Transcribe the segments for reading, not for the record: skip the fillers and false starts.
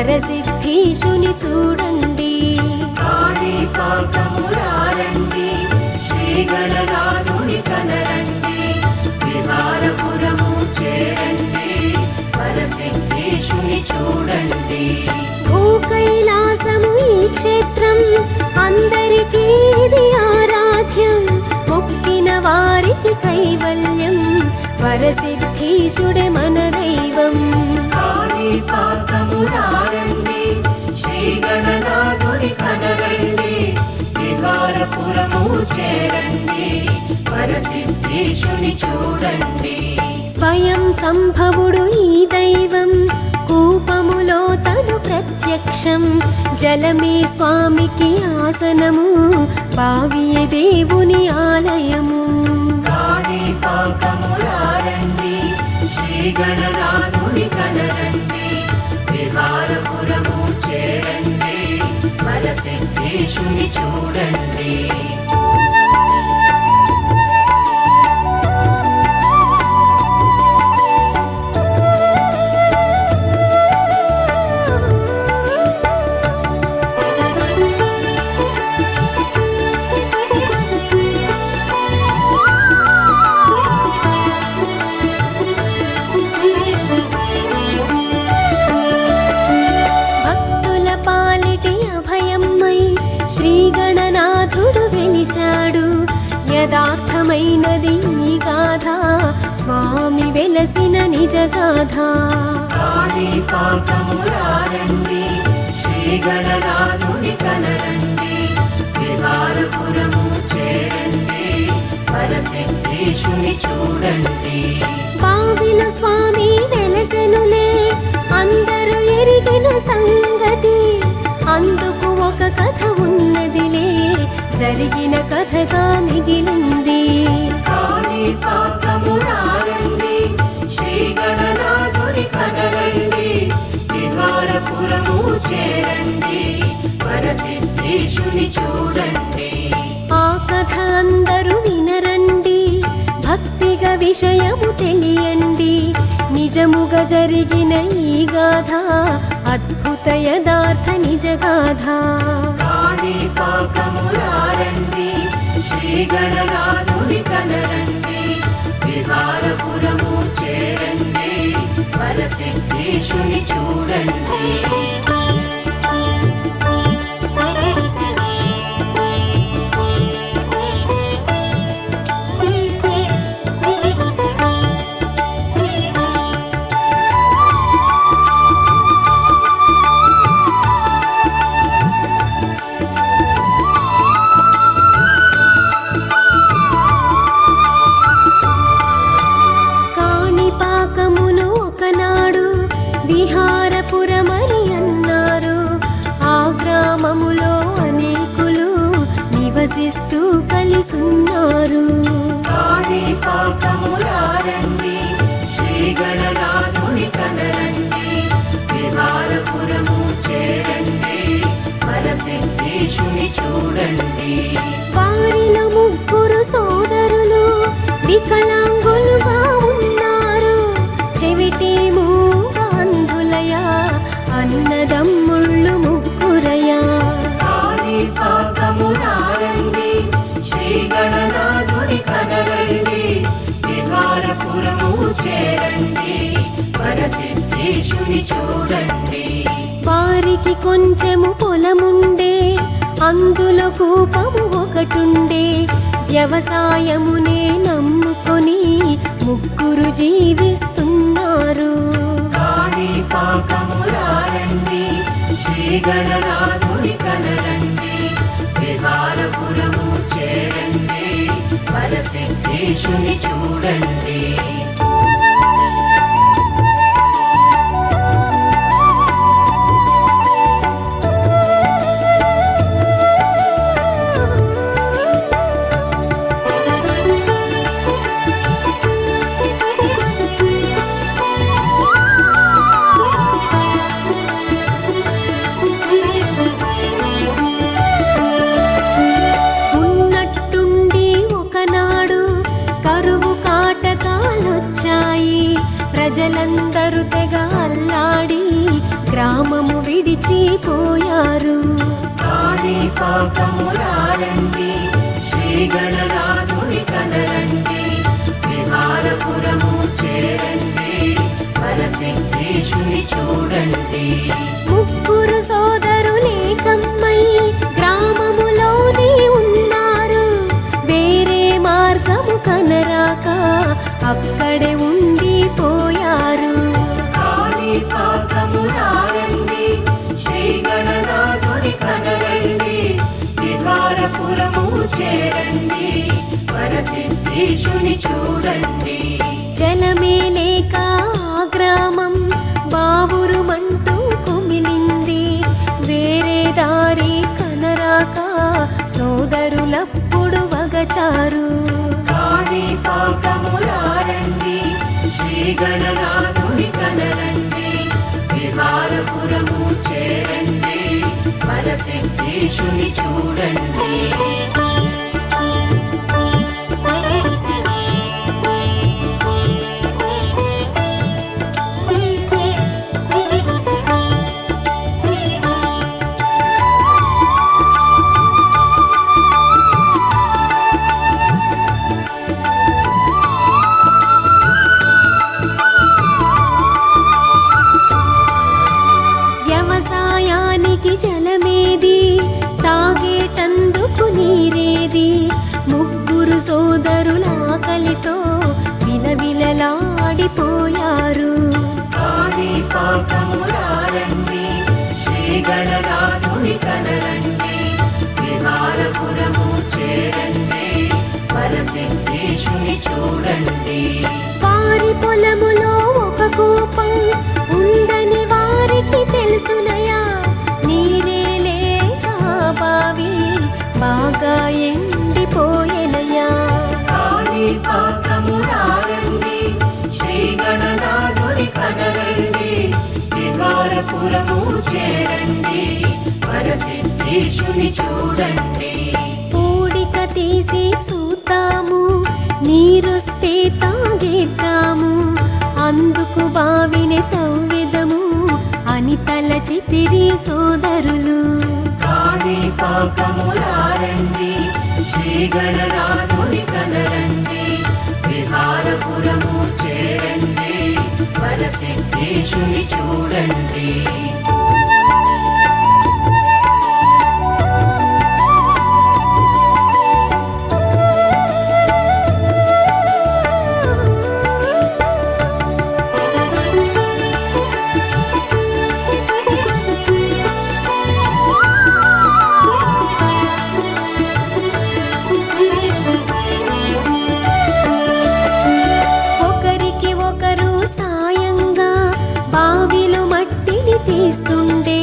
వరసిద్ధీశుని చూడండి. కాణిపాకము రండి, శ్రీ గణనాథుని కనరండి, విహారపురము చేరండి, వరసిద్ధీశుని చూడండి. భూకైలాసము ఈ క్షేత్రం, అందరికీ ఇది ఆరాధ్యం. మొక్కిన వారికి కైవల్యం, వరసిద్ధీశుడే మన దైవం. కాణిపాకము రండి, శ్రీ గణనాథుని కనరండి, విహారపురము చేరండి, వరసిద్ధీశుని చూడండి. స్వయం సంభవుడు ఈ దైవం, కూపములో తను ప్రత్యక్షం. జలమే స్వామికి ఆసనము, బావియే దేవుని ఆలయము. కాణిపాకము రండి, శ్రీ గణనాథుని కనరండి, విహారపురము చేరండి, వరసిద్ధీశుని చూడండి. యథార్థమైనది ఈ గాథ, స్వామి వెలసిన నిజ గాథ. కాణిపాకము రండి, శ్రీ గణనాథుని కనరండి, విహారపురము చేరండి, వరసిద్ధీశుని చూడండి. బావిలో స్వామి వెలసెనులే, అందరూ ఎరిగిన సంగతి. అందుకు ఒక కథ ఉన్నదిలే, జరిగిన కథగా మిగిలింది. కాణిపాకము రండి, శ్రీ గణనాథుని కనరండి, విహారపురము చేరండి, వరసిద్ధీశుని చూడండి. ఆ కథ అందరూ వినరండి, భక్తిగా విషయము తెలియండి. నిజముగా జరిగిన ఈ గాథ, అద్భుత యథార్థ నిజ గాథ. కాణిపాకము రండి, శ్రీ గణనాథుని కనరండి, విహారపురము చేరండి, వరసిద్ధీశుని చూడండి. కాణిపాకమును ఒకనాడు విహారపురమని అన్నారు. ఆ గ్రామములో అనేకులు నివసిస్తూ కలిసున్నారు. కాణిపాకము రండి, శ్రీ గణనాథుని కనరండి, విహారపురము చేరండి, వరసిద్ధీశుని చూడండి. వారిలో ముగ్గురు సోదరులు వికలాంగులుగా ఉన్నారు. చెవిటి మూగ అంధులయా, అన్నదమ్ముళ్ళు ముగ్గురయా. కాణిపాకము రండి, శ్రీ గణనాథుని కనరండి, విహారపురము చేరండి, వరసిద్ధీశుని చూడండి. వారికి కొంచెము పొలముండే, అందులో కూపము ఒకటుండే. వ్యవసాయమునే నమ్ముకొని ముగ్గురు జీవిస్తున్నారు. కాణిపాకము రండి, శ్రీ గణనాథుని కనరండి, విహారపురము చేరండి, వరసిద్ధీశుని చూడండి. ప్రజలందరూ తెగ అల్లాడి గ్రామము ఉండిపోయారు. కాణిపాకమురారండి శ్రీ గణనాథుని కనరండి విహారపురము చేరండి వరసిద్ధేశుని చూడండి. ముగ్గురు సోదరులేకమ్మై గ్రామములోనే ఉన్నారు. వేరే మార్గము కనరాక అక్కడే ఉండిపోయారు. కాణిపాకమురారండి శ్రీ గణనాథుని కనరండి విహారపురము చేరండి వరసిద్ధేశుని చూడండి. జలమే లేక ఆ గ్రామం బావురుమంటూ కుమిలింది. వేరే దారి కనరాక సోదరులప్పుడు వగచారు. కాణిపాకమురారండి శ్రీ గణనాథుని కనరండి విహారపురము చేరండి వరసిద్ధేశుని చూడండి. వ్యవసాయానికి జలమేది, తాగేటందుకు నీరేది? ముగ్గురు సోదరుల ఆకలితో విలవిలలాడిపోయారు. కాణిపాకమురారండి శ్రీ గణనాథుని కనరండి విహారపురము చేరండి వరసిద్ధేశుని చూడండి. వారి పొలములో ఒక కూపం ఉందని వారికి తెలుసునయా. నీరే లేక ఆ బావి బాగా ఎండిపోయెనయా. కాణిపాకమురారండి శ్రీ గణనాథుని కనరండి విహారపురము చేరండి వరసిద్ధేశుని చూడండి. పూడిక తీసి చూద్దాము, నీరొస్తే తాగేద్దాము, అందుకు బావిని తవ్వెదము అని తలచితిరి సోదరులు. కాణిపాకమురారండి శ్రీ గణనాథుని కనరండి విహారపురము చేరండి వరసిద్ధేశుని చూడండి. ఒకరికి ఒకరు సాయంగా బావిలో మట్టిని తీస్తుండే.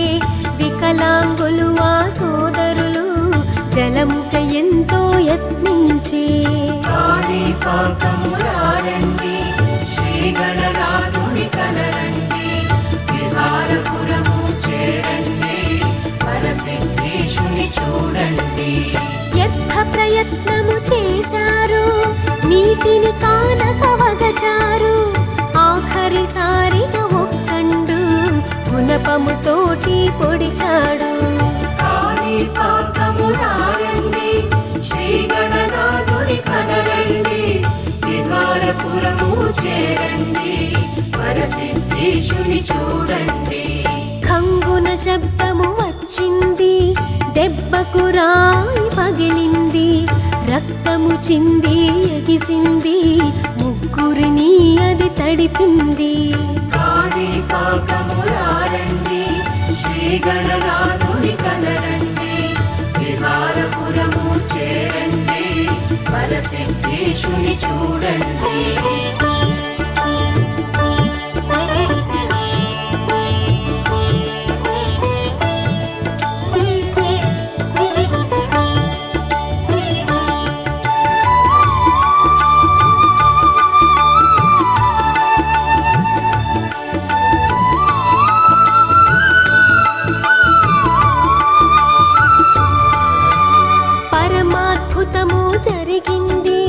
వికలాంగులు ఆ సోదరులు జలముక ఎంతో యత్నించే. కాణిపాకమురారండి శ్రీ గణనాథుని కనరండి విహారపురము చేరండి వరసిద్ధేశుని చూడండి. యత్న ప్రయత్నము చేశారు, నీటిని కానక వగచారు. ఆఖరిసారిగా ఒక్కండు గుణపముతోటి పొడిచాడు. కాణిపాకమురారండి శ్రీ గణనాథుని కనరండి విహారపురము చేరండి వరసిద్ధేశుని చూడండి. ఖంగున శబ్దము వచ్చింది, దెబ్బకు రాయి పగిలింది. రక్తము చింది ఎగిసింది, ముగ్గురిని అది తడిపింది. కాణిపాకమురారండి శ్రీ గణనాథుని కనరండి విహారపురము చేరండి వరసిద్ధేశుని చూడండి. పరమాద్భుతము జరిగింది,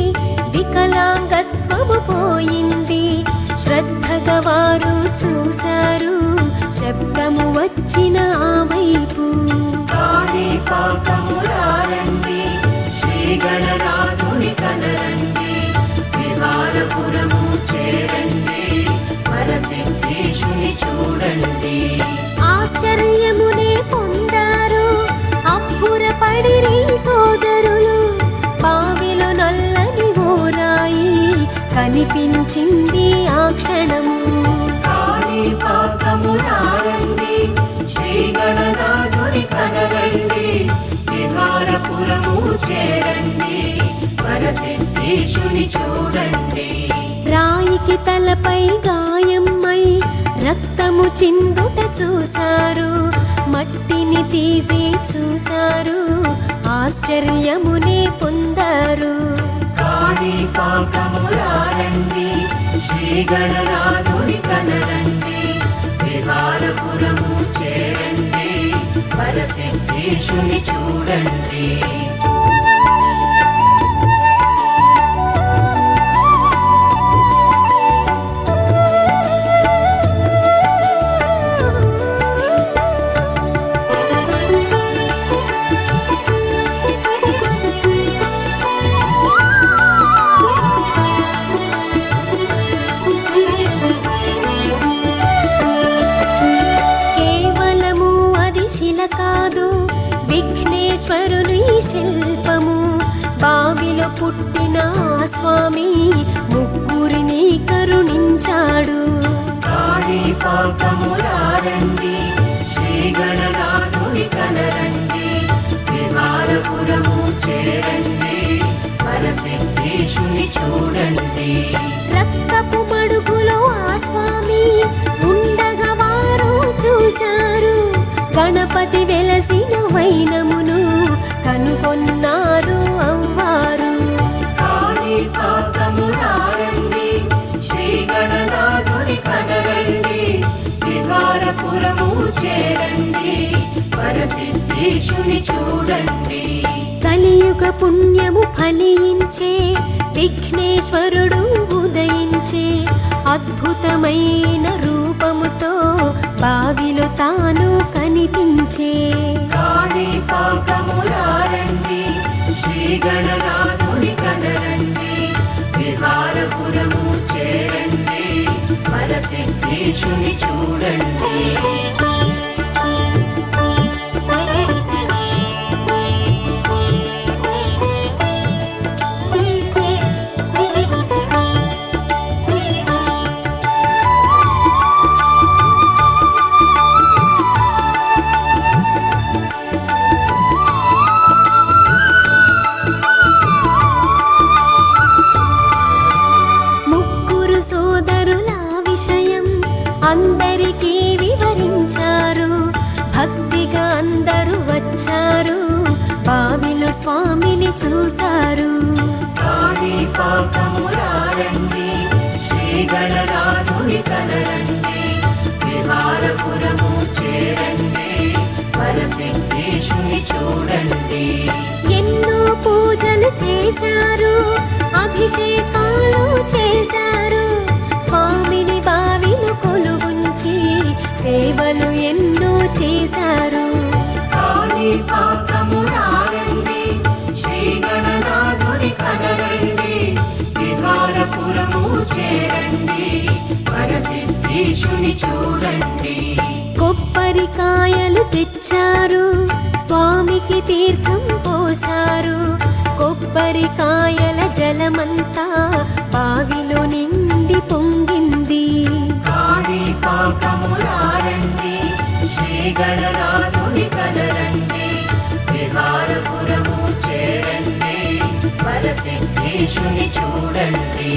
వికలాంగత్వము గణనాథుని కనరండి విహారపురము చేరండి వరసిద్ధేశుని చూడండి ఆశ్చర్యమునే పొందారు అబ్బురపడిరి సోదరులు బావిలో నల్లని ఓరాయి కనిపించింది ఆ క్షణము కాణిపాకము రారండి శ్రీ గణనాథుని కనరండి విహారపురము చేరండి వరసిద్ధేశుని చూడండి రాయికి తలపై గాయమ్మై రక్తము చిందుట చూశారు మట్టిని తీసి చూశారు ఆశ్చర్యమునే పొందారు కాణిపాకము రారండి శ్రీ గణనాథుని కనరండి విహారపురము చేరండి వరసిద్ధేశుని చూడండి కేవలము అది శిల కాదు విఘ్నేశ్వరుని శిల్పము బావిలో పుట్టిన ఆ స్వామి ముగ్గురిని కరుణించాడు కాణిపాకము రారండి శ్రీ గణనాథుని కనరండి విహారపురము చేరండి వరసిద్ధేశుని చూడండి రక్తపు మడుగులో ఆ స్వామి ఉండగా వారు చూశారు గణపతి వెలసిన వైనమును కనుగొన్నారు అవ్వారు కాణిపాకము రారండి శ్రీ గణనాథుని కనరండి విహారపురము చేరండి వరసిద్ధేశుని చూడండి కలియుగ పుణ్యము ఫలించే విఘ్నేశ్వరుడు ఉదయించే అద్భుతమైన రూపముతో బావిలో తాను కనిపించే కాణిపాకము రారండి శ్రీ గణనాథుని కనరండి విహారపురము చేరండి వరసిద్ధేశుని చూడండి ముగ్గురు సోదరుల విషయం అందరికీ వివరించారు భక్తిగా అందరూ వచ్చారు బావిలో స్వామిని చూశారు కాణిపాకము రారండి శ్రీ గణనాథుని కనరండి విహారపురము చేరండి వరసిద్ధేశుని చూడండి ఎన్నో పూజలు చేశారు అభిషేకాలు చేశారు స్వామిని బావిలో కొలువుంచి సేవలు ఎన్నో చేశారు కాణిపాకము రారండి శ్రీ గణనాథుని కనరండి విహారపురము చేరండి వరసిద్ధేశుని చూడండి కొబ్బరికాయలు తెచ్చారు స్వామికి తీర్థం పోశారు కొబ్బరికాయల జలమంతా బావిలో నిండి పొంగింది కాణిపాకము రారండి శ్రీ గణనాథుని కనరండి విహారపురము చేరండి వరసిద్ధేశుని చూడండి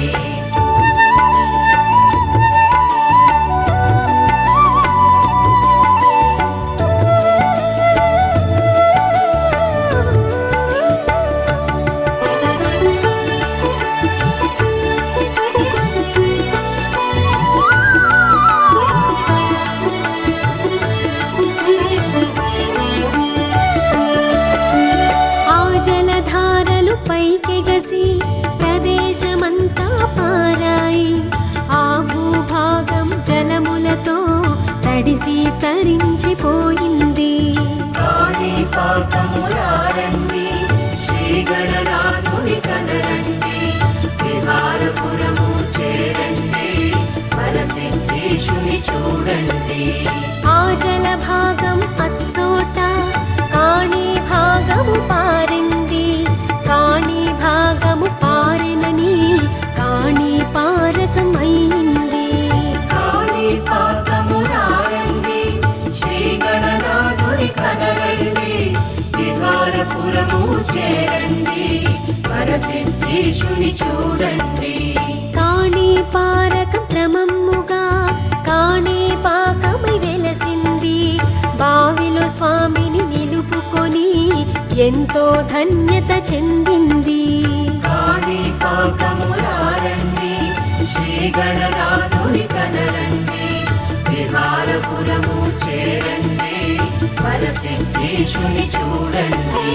ఆ జలధారలు పైకెగసి ప్రదేశమంతా విహారపురముచేరండి కనరండి విహారపురము చేరండి వరసిద్ధేశుని చూడండి ఆ జల భాగం అచ్చోట కాణీ భాగము పారింది కాణీ భాగము పారినని కాణీ పారకమైంది కాణిపాకము రారండి శ్రీ గణనాథుని కనరండి విహారపురము చేరండి వరసిద్ధేశుని చూడండి కాణీ పారకం క్రమముగా కాణీ పాకమై వెలసింది బావిలో స్వామిని నిలుపుకొని ఎంతో ధన్యత చెందింది కాణిపాకము రారండి శ్రీ గణనాథుని కనరండి విహారపురము చేరండి వరసిద్ధేశుని చూడండి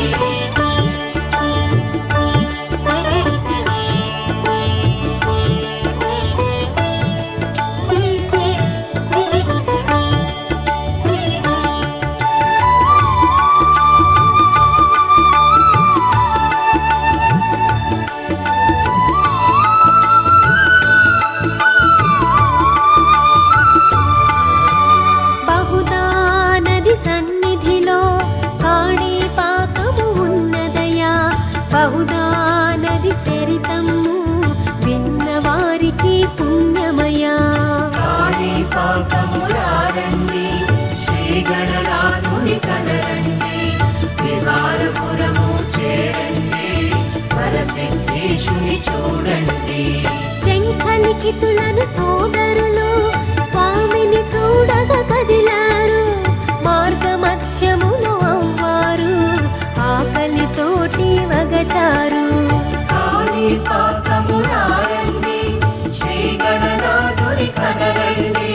బహుదా నది సన్నిధిలో కాణిపాకము ఉన్నదయా బహుదా నది చరితము విన్నవారికి పుణ్యమయా కాణిపాకము రారండి శ్రీ గణనాథుని కనరండి విహారపురము చేరండి వరసిద్ధేశుని చూడండి శంఖలిఖితులను సోదరులు స్వామిని చూడగా కదిలారు మార్గమధ్యములో అవ్వారు ఆకలితోటి వగచారు కాణిపాకము రారండి శ్రీ గణనాథుని కనరండి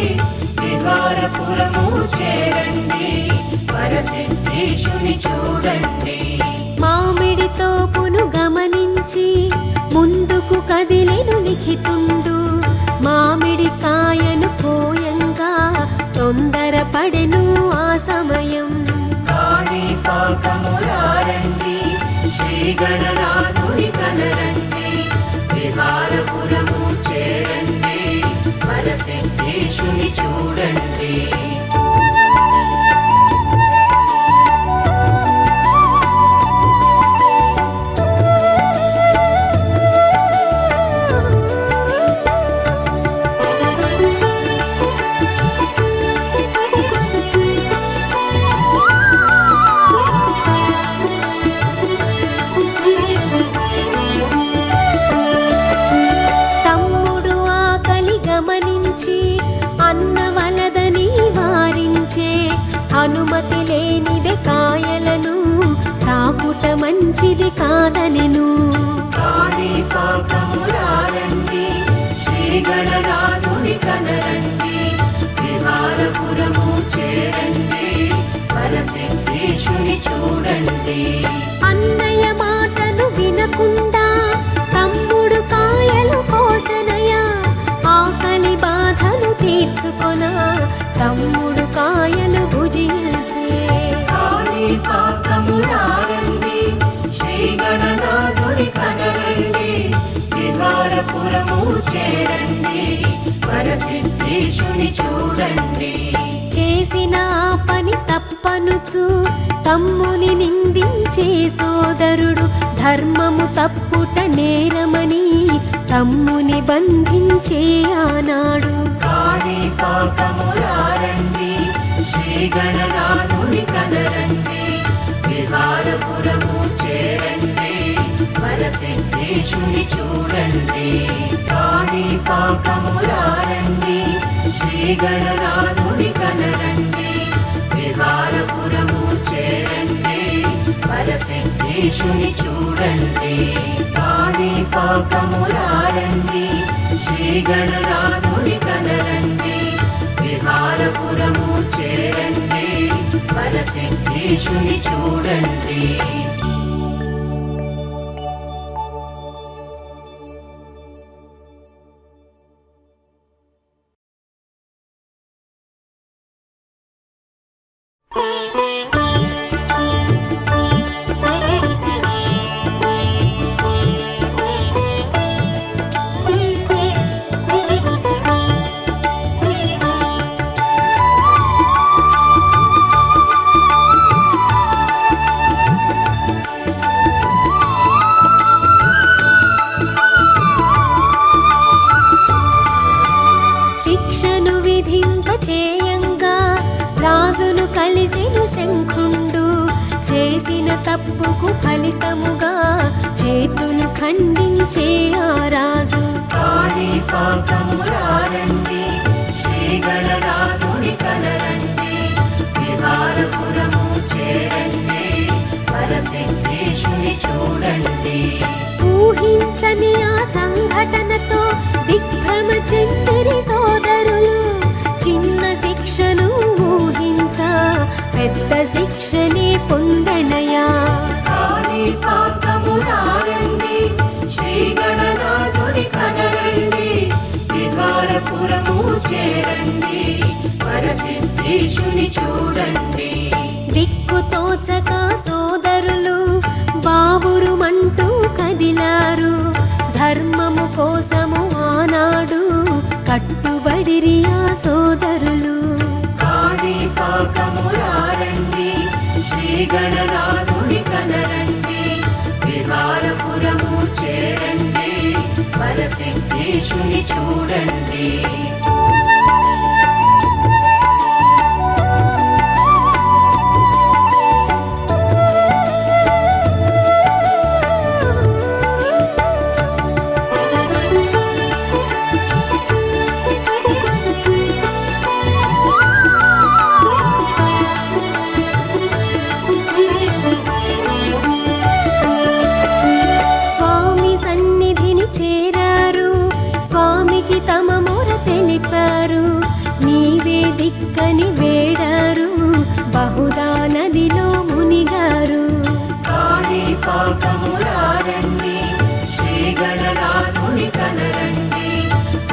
విహారపురము చేరండి వరసిద్ధేశుని చూడండి మామిడి తోపును గమనించి ముందుకు కదిలెను లిఖితుండు మామిడి కాయను పోయంగా తొందరపడెను ఆ సమయం కాణిపాకము రారండి శ్రీ గణనాథుని కనరండి విహారపురము చేరండి వరసిద్ధేశుని చూడండి తమ్ముడు ఆకలి గమనించి అన్నవలదని వారించే అనుమతి లేనిదే కాయలను తాకుట మంచిది కాదనెను కాణిపాకము రారండి శ్రీ గణనాథుని కనరండి విహారపురము చేరండి వరసిద్ధేశుని చూడండి అన్నయ్య మాటను వినకుండా తమ్ముడు కాయలు కోసెనయా ఆకలి బాధను తీర్చుకొన తమ్ముడు కాయలు భుజించే కాణిపాకము రారండి శ్రీ గణనాథుని కనరండి విహారపురము చేరండి వరసిద్ధేశుని చూడండి చేసిన ఆ పని తప్పనుచు తమ్ముని నిందించే సోదరుడు ధర్మము తప్పుట నేరమని తమ్ముని బంధించే ఆనాడు కాణిపాకము రారండి శ్రీ గణనాథుని కనరండి విహారపురము చేరండి వరసిద్ధేశుని చూడండి కాణిపాకము రారండి శ్రీ గణనాథుని కనరండి విహారపురము చేరండి వరసిద్ధేశుని చూడండి కాణిపాకము రారండి శ్రీ గణనాథుని కనరండి విహారపురము చేరండి వరసిద్ధేశుని చూడండి చేయంగా రాజును కలిసెను శంఖుండు. చేసిన తప్పుకు ఫలితముగా చేతులు ఖండించే ఆ రాజు. కాణిపాకమురారండి, శ్రీ గణనాథుని కనరండి, విహారపురము చేరండి, వరసిద్ధేశుని చూడండి. ఊహించని ఆ సంఘటనతో దిగ్భ్రమ చెందిరి సోదరులు. చిన్న శిక్షను ఊహించా పెద్ద శిక్షనే పొందనయా. కాణిపాకమురారండి, శ్రీ గణనాథుని కనరండి, విహారపురము చేరండి, వరసిద్ధేశుని చూడండి. దిక్కు తోచక సోదరులు బావురుమంటూ కదిలారు. ధర్మము కోసము ఆనాడు కట్టుబడిరి ఆ సోదరులు. కాణిపాకమురారండి, శ్రీ గణనాథుని కనరండి, విహారపురము చేరండి, వరసిద్ధేశుని చూడండి. స్వామి సన్నిధిని చేరారు. స్వామికి తమ మొర తెలిపారు. నీవే దిక్కని వేడారు. బహుదా నదిలో మునిగారు. కాణిపాకమురారండి, శ్రీ గణనాథుని కనరండి,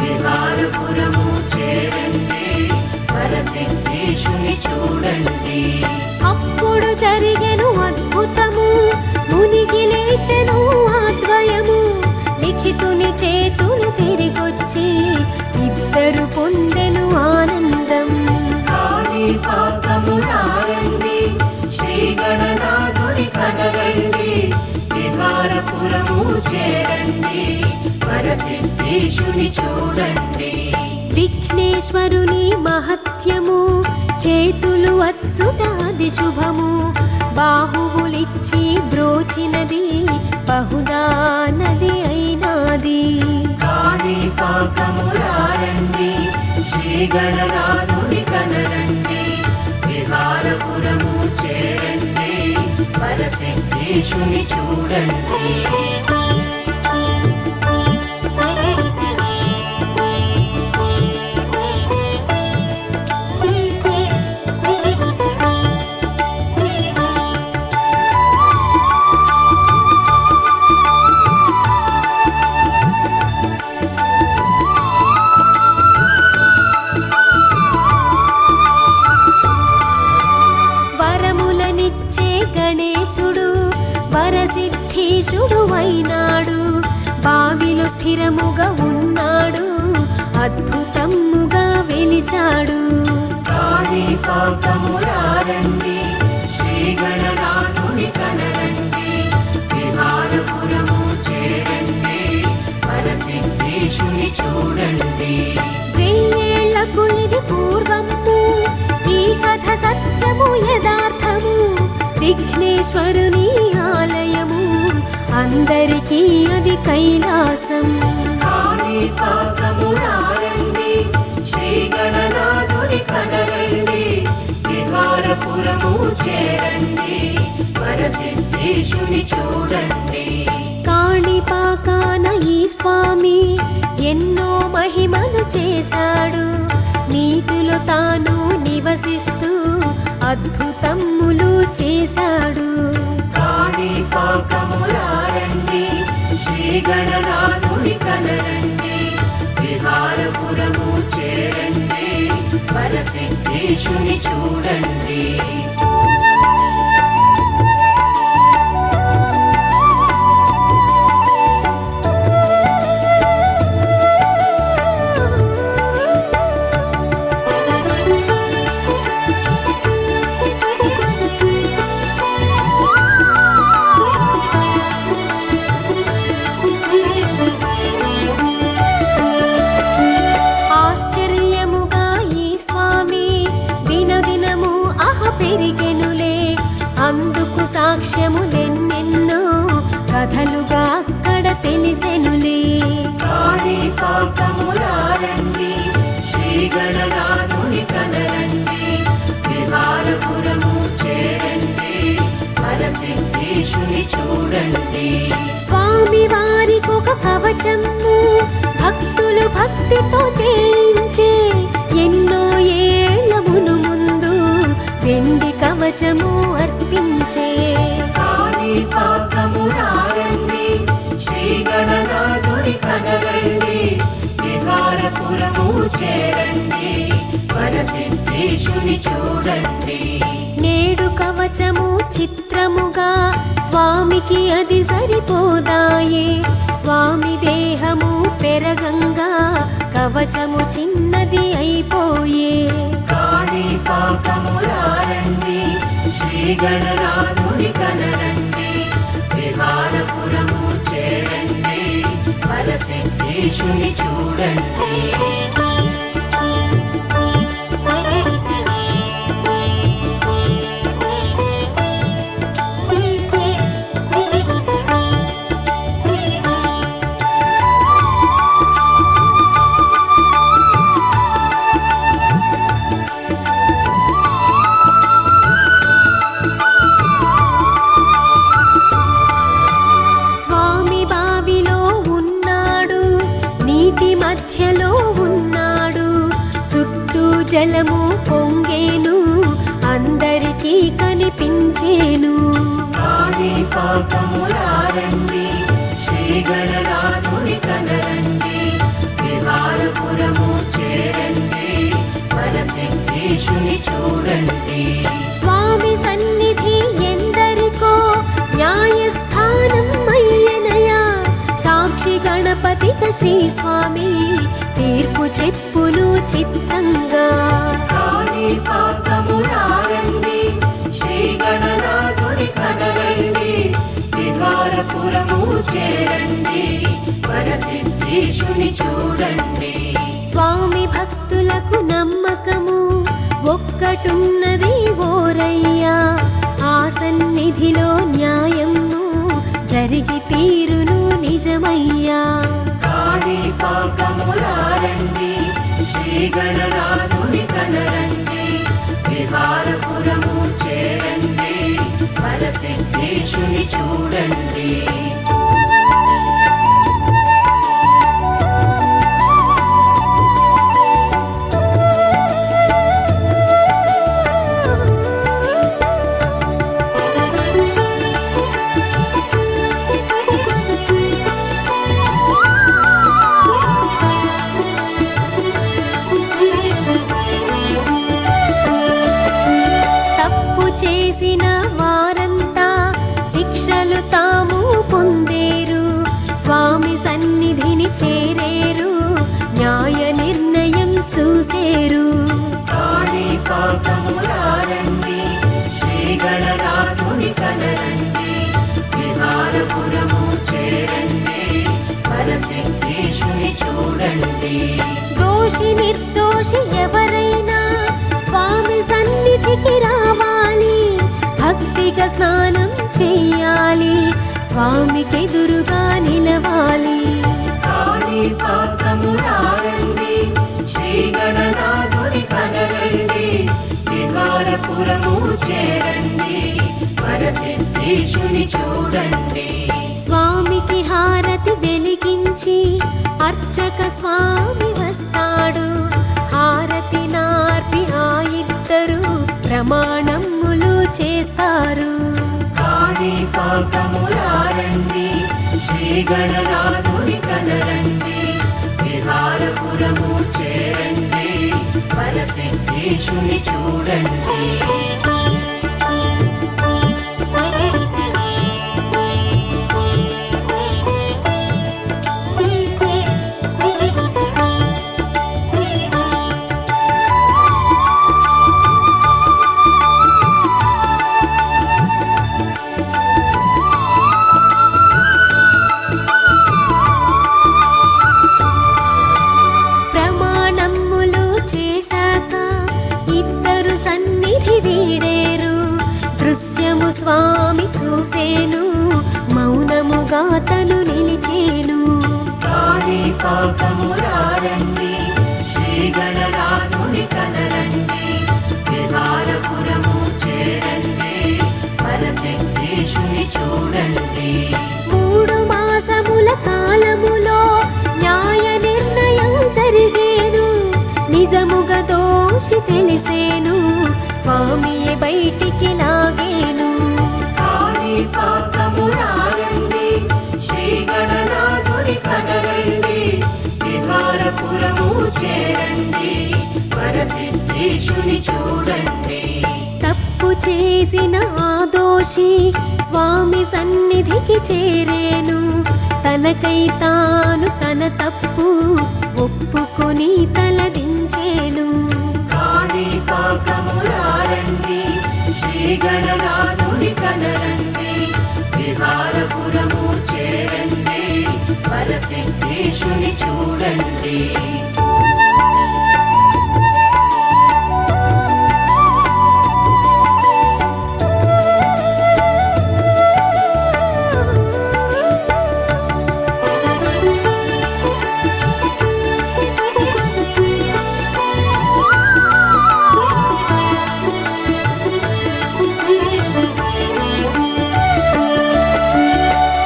విహారపురము చేరండి, వరసిద్ధేశుని చూడండి. అప్పుడు జరిగెను అద్భుతము. మునిగి లేచెను ఆద్వయము. లిఖితుని చేతులు తిరిగొచ్చి ఇద్దరు పొందెను ఆనందం. కాణిపాకమురారండి, శ్రీ గణనాథుని కనరండి, విహారపురము చేరండి, వరసిద్ధేశుని చూడండి. విఘ్నేశ్వరుని మహత్యము చేతులు వచ్చుట అది శుభము. బాహువులిచ్చి బ్రోచినది బహుదా నది అయినాది. కాణిపాకమురారండి, శ్రీ గణనాథుని కనరండి, విహారపురము చేరండి, వరసిద్ధేశుని చూడండి. వరములనిచ్చే గణేశుడు వరసిద్ధీశుడు అయినాడు. బావిలో స్థిరముగా ఉన్నాడు. అద్భుతముగా వెలిశాడు. కాణిపాకమురారండి, శ్రీ గణనాథుని కనరండి, విహారపురము చేరండి, వరసిద్ధేశుని చూడండి. వెయ్యేళ్లకు ఇది పూర్వము. ఈ కథ సత్యము యథార్థము. విఘ్నేశ్వరుని ఆలయము అందరికీ అది కైలాసం. కాణిపాకమురారండి, శ్రీ గణనాథుని కనరండి, విహారపురము చేరండి, వరసిద్ధేశుని చూడండి. కాణిపాకాన ఈ స్వామి ఎన్నో మహిమలు చేశాడు. నీటిలో తాను నివసిస్తూ అద్భుతములు చేశాడు. కాణిపాకమురారండి, శ్రీ గణనాథుని కనరండి, విహారపురము చేరండి, వరసిద్ధేశుని చూడండి. తెలిసెనులే. కాణిపాకమురారండి శ్రీ గణనాథుని కనరండి, విహారపురము చేరండి, వరసిద్ధేశుని చూడండి. స్వామి వారికొక కవచము భక్తులు భక్తితో చేయించే, ఎన్నో ఏళ్ల ముందు వెండి కవచము అర్పించే. కాణిపాకమురారండి శ్రీ గణనాథుని కనరండి, విహారపురము చేరండి, వరసిద్ధేశుని చూడండి. నేడు కవచము చిత్రముగా స్వామికి అది సరిపోదాయే, స్వామి దేహము పెరగంగా కవచము చిన్నది అయిపోయే. కాణిపాకమురారండి శ్రీ గణనాథుని కనరండి, విహారపురము చేరండి, వరసిద్ధేశుని చూడండి. స్వామి బావిలో ఉన్నాడు, నీటి మధ్యలో ఉన్నాడు, చుట్టూ జలము పొంగేను, అందరికీ కనిపించేను. కాణిపాకమురారండి శ్రీ గణనాథుని కనరండి, విహారపురము చేరండి, వరసిద్ధేశుని చూడండి. స్వామి సన్నిధి ఎందరికో న్యాయస్థానం అయ్యనయా, సాక్షి గణపతిక శ్రీ స్వామి తీర్పు చెప్పును చిత్తంగా. కాణిపాకమురారండి శ్రీ గణనాథుని కనరండి, విహారపురము చేరండి, వరసిద్ధేశుని చూడండి. స్వామి భక్తులకు నమ్మకము ఒక్కటున్నది ఓరయ్యా, ఆ సన్నిధిలో న్యాయము జరిగి తీరును నిజమయ్యా. కాణిపాకమురారండి శ్రీ గణనాథుని కనరండి, విహారపురము చేరండి, వరసిద్ధేశుని చూడండి. తప్పు చేసిన వారంతా శిక్షలు తాము పొందేరు, స్వామి సన్నిధిని చేరేరు, న్యాయ నిర్ణయం చూసేరు. కాణిపాకమురారండి శ్రీ గణనాథుని కనరండి, విహారపురము చేరండి, వరసిద్ధేశుని చూడండి. దోషి నిర్దోషి ఎవరైనా స్వామి సన్నిధికి రావాలి, భక్తిగా స్నానం చెయ్యాలి, స్వామికెదురుగా నిలవాలి. కాణిపాకమురారండి శ్రీ గణనాథుని కనరండి, విహారపురము చేరండి, వరసిద్ధేశుని చూడండి. స్వామికి హారతి వెలిగించి అర్చక స్వామి వస్తాడు, హారతి నార్పి ఆ ఇద్దరు ప్రమాణములు చేస్తారు. కాణిపాకమురారండి శ్రీ గణనాథుని కనరండి, విహారపురము చేరండి, వరసిద్ధేశుని చూడండి. దృశ్యము స్వామి చూసేను, మౌన దూరముగా తను నిలిచేను. కాణిపాకమురారండి శ్రీ గణనాథుని కనరండి, విహారపురము చేరండి, పరసిద్ధేశుని చూడండి. 3 మాసముల కాలములో న్యాయ నిర్ణయం జరిగేను. నిజముగా దోషి తెలిసేను, స్వామియే బయటికి లాగేను. కాణిపాకమురారండి శ్రీ గణనాథుని కనరండి, విహారపురము చేరండి, పరసిద్ధేశుని చూడండి. తప్పు చేసిన ఆ దోషి స్వామి సన్నిధికి చేరేను. తనకై తాను తన తప్పు ఒప్పుకొని తలదించేను. కాణిపాకమురారండి శ్రీ గణనాథుని కనరండి, విహారపురము చేరండి, పరసిద్ధేశుని చూడండి.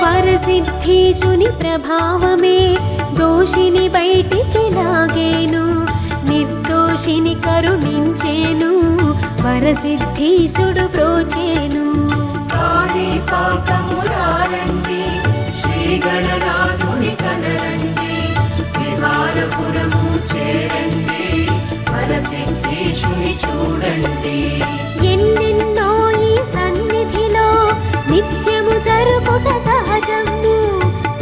వరసిద్ధీశుని ప్రభావమే దోషిని బయటికి లాగేను. నిర్దోషిని కరుణించేను, వరసిద్ధీశుడు ప్రోచేను. కాణిపాకమురారండి శ్రీ గణనాథుని కనరండి, విహారపురము చేరండి, పరసిద్ధేశుని చూడండి. ఎన్నెన్నో ఈ సన్నిధిలో నిత్యము జరుగుట సహజము.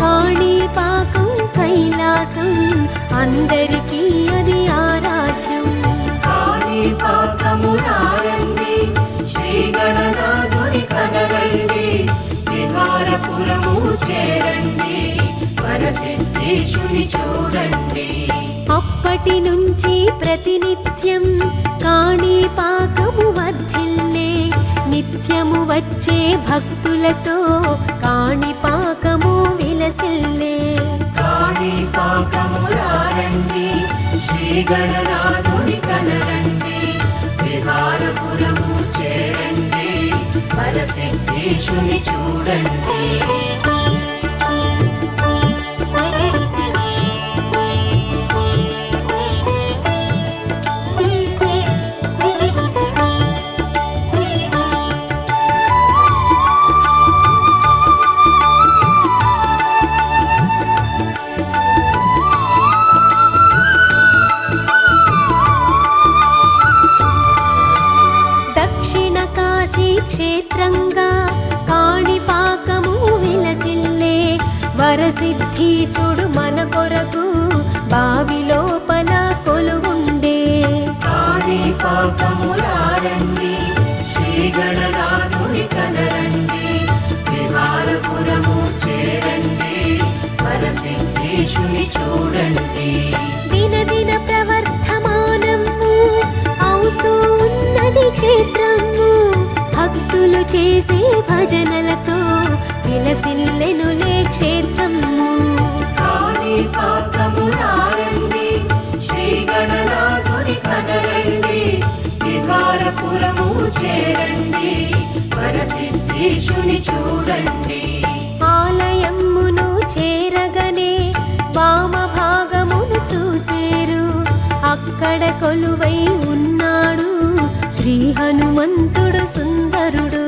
కాణిపాకం కైలాసం అందరికీ అది ఆరాధ్యం. కాణిపాకమురారండి శ్రీ గణనాథుని కనరండి, విహారపురము చేరండి, పరసిద్ధేశుని చూడండి. అప్పటి నుంచి ప్రతినిత్యం కాణిపాకము వర్ధిల్లే. నిత్యము వచ్చే భక్తులతో కాణిపాకము విలసిల్లే. కాణిపాకమురారండి శ్రీ గణనాథుని కనరండి, విహారపురము చేరండి, పరసిద్ధేశుని చూడండి. దక్షిణ కాశీ క్షేత్రంగా కాణిపాకము విలసిల్లే. వరసిద్ధీశుడు మన కొరకు బావి లోపల కొలువుండే. కాణిపాకమురారండి శ్రీ గణనాథుని కనరండి, విహారపురము చేరండి, పరసిద్ధేశుని చూడండి. దినదిన ప్రవర్ధమానము అవుతూ ఉన్నది క్షేత్రము. భక్తులు చేసే భజనలతో విలసిల్లెనులే క్షేత్రము. కాణిపాకమురారండి శ్రీ గణనాథుని కనరండి, విహారపురము చేరండి, పరసిద్ధేశుని చూడండి. ఆలయమును చేరగనే వామ భాగమును చూసేరు. అక్కడ కొలువై ఉన్నాడు శ్రీ హనుమంతుడు సుందరుడు.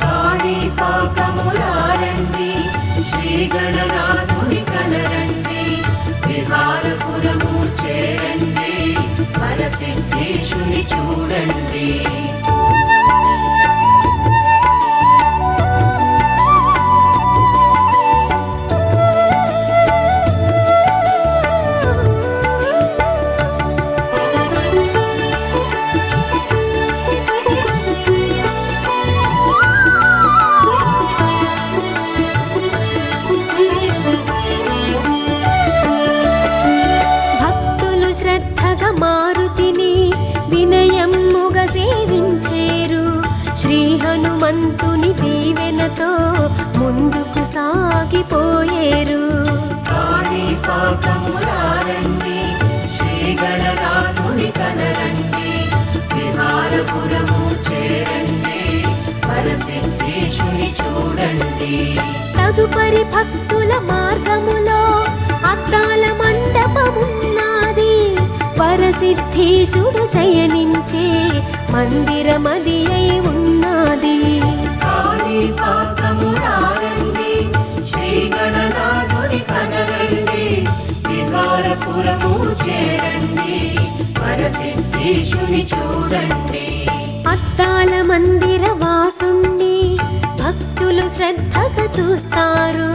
కాణిపాకమురారండి శ్రీ గణనాథుని కనరండి, విహారపురము చేరండి, పరసిద్ధేశుని చూడండి. కొనసాగిపోయేరు. కాణిపాకమురారండి శ్రీ గణనాథుని కనరండి, విహారపురము చేరండి, వరసిద్ధేశుని చూడండి. తదుపరి భక్తుల మార్గములో అద్దాల మండపమున్నది. వరసిద్ధేశుడు శయనించే మందిరమది అయి ఉన్నది. కాణిపాకమురారండి శ్రీ గణనాథుని కనరండి, విహారపురము చేరండి, వరసిద్ధేశుని చూడండి. అద్దాల మందిర వాసుణ్ణి భక్తులు శ్రద్ధగా చూస్తారు.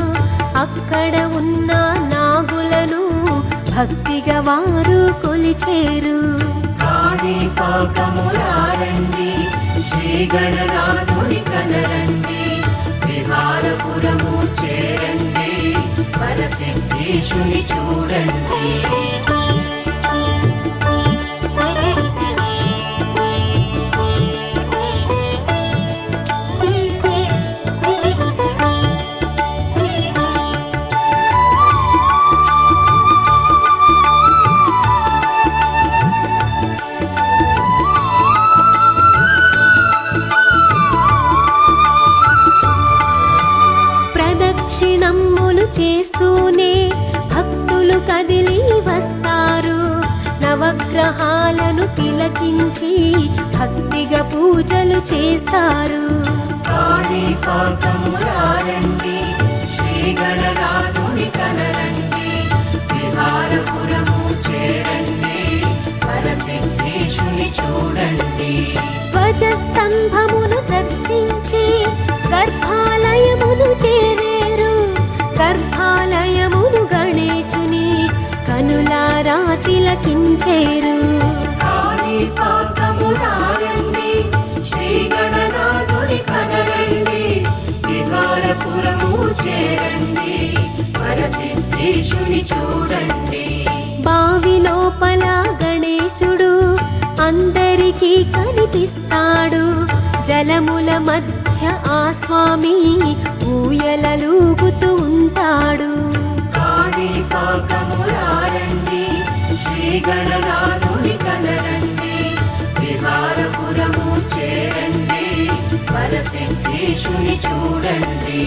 అక్కడ ఉన్న నాగులను భక్తిగా వారు కొలిచేరు. కాణిపాకమురారండి శ్రీ గణనాథుని కనరండి, విహారపురము చేరండి, వరసిద్ధేశుని చూడండి. ప్రదక్షిణమ్ములు చేస్తూనే భక్తులు కదిలి వస్తారు. నవగ్రహాలను తిలకించి భక్తిగా పూజలు చేస్తారు. కాణిపాకమురారండి శ్రీ గణనాథుని కనరండి, విహారపురము చేరండి, వరసిద్ధేశుని చూడండి. ధ్వజస్తంభమును దర్శించి గర్భాలయమును చేరేరు. గర్భాలయమును గణేశుని కనులారా తిలకించేరు. కాణిపాకమురారండి శ్రీ గణనాథుని కనరండి, విహారపురము చేరండి, వరసిద్ధేశుని చూడండి. బావి లోపల గణేశుడు అందరికీ కనిపిస్తాడు. జలముల మధ్య ఆ స్వామి ఊయలలూగుతూ ఉంటాడు. కాణిపాకమురారండి శ్రీ గణనాథుని కనరండి, విహారపురము చేరండి, వరసిద్ధేశుని చూడండి.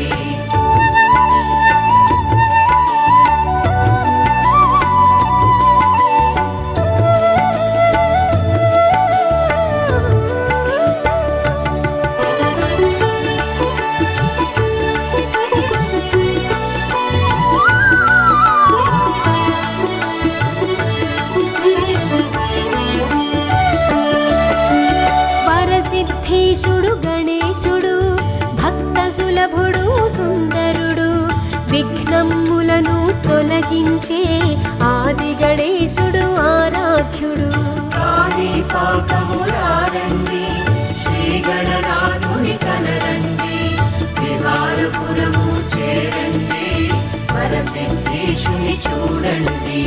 వరసిద్ధేశుడు గణేశుడు భక్త సులభుడు సుందరుడు. విఘ్నములను తొలగించే ఆది గణేశుడు ఆరాధ్యుడు. కాణిపాకమురారండి శ్రీ గణనాథుని కనరండి, విహారపురము చేరండి, వరసిద్ధేశుని చూడండి.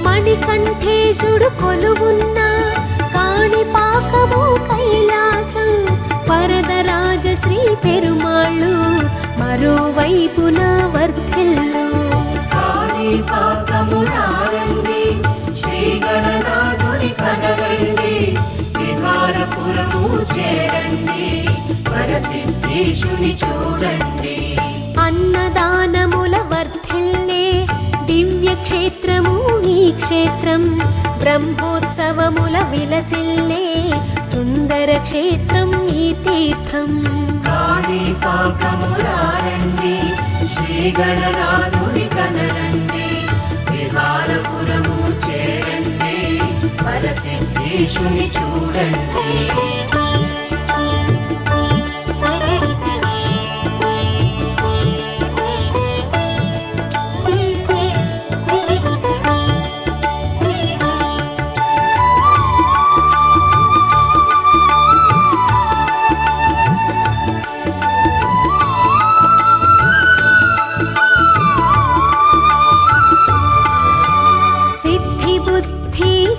మణికంఠేశుడు కొలువున్న కాణిపాకము కైలాసం. వరదరాజ శ్రీ పెరుమాళ్ళు మరోవైపున వర్ధిల్లు. కాణిపాకమురారండి శ్రీ గణనాథుని కనరండి, విహారపురము చేరండి, వరసిద్ధేశుని చూడండి. అన్నదానముల వర్ధిల్లే దివ్య క్షేత్రము ఈ క్షేత్రం. బ్రహ్మోత్సవముల విలసిల్లే సుందర క్షేత్రం ఈ తీర్థం. కాణిపాకమురారండి శ్రీ గణనాథుని కనరండి, విహారపురము చేరండి, వరసిద్ధేశుని చూడండి.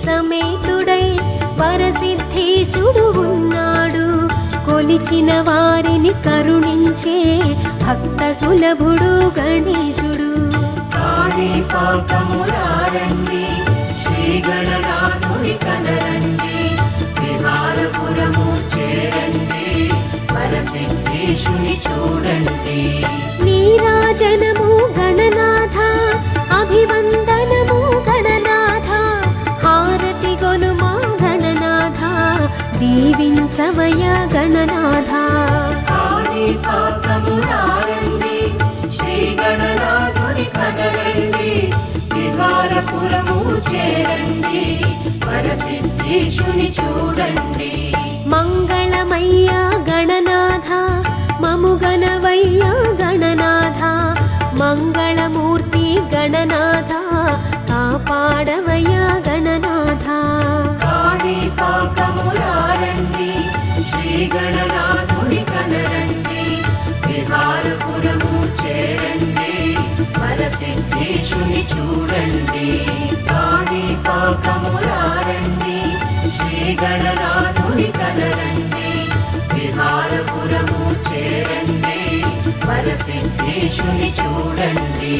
సమేతుడై వరసిద్ధేశుడు ఉన్నాడు. కొలిచిన వారిని కరుణించే భక్త సులభుడు గణేశుడు. కాణిపాకమురారండి శ్రీ గణనాథుని కనరండి, విహారపురము చేరండి, వరసిద్ధేశుని చూడండి. నీరాజనము గణనాథ, అభివందనము గణనాథ, హారతి గొనుమా గణనాథ, దీవించవయ గణనాథ. కాణిపాకమురారండి శ్రీ గణనాథుని కనరండి, విహారపురము చేరండి, వరసిద్ధేశుని చూడండి. మంగళమయ్య గణనాథ, మముగనవయ్య గణనాథ, మంగళమూర్తి గణనాథ, కాపాడవయ్య గణనాథ. కాణిపాకమురారండి శ్రీ గణనాథుని కనరండి, విహారపురము చేరండి, వరసిద్ధేశుని చూడండి. కాణిపాకమురారండి శ్రీ గణనాథుని కనరండి, విహారపురము చేరండి, వరసిద్ధేశుని చూడండి.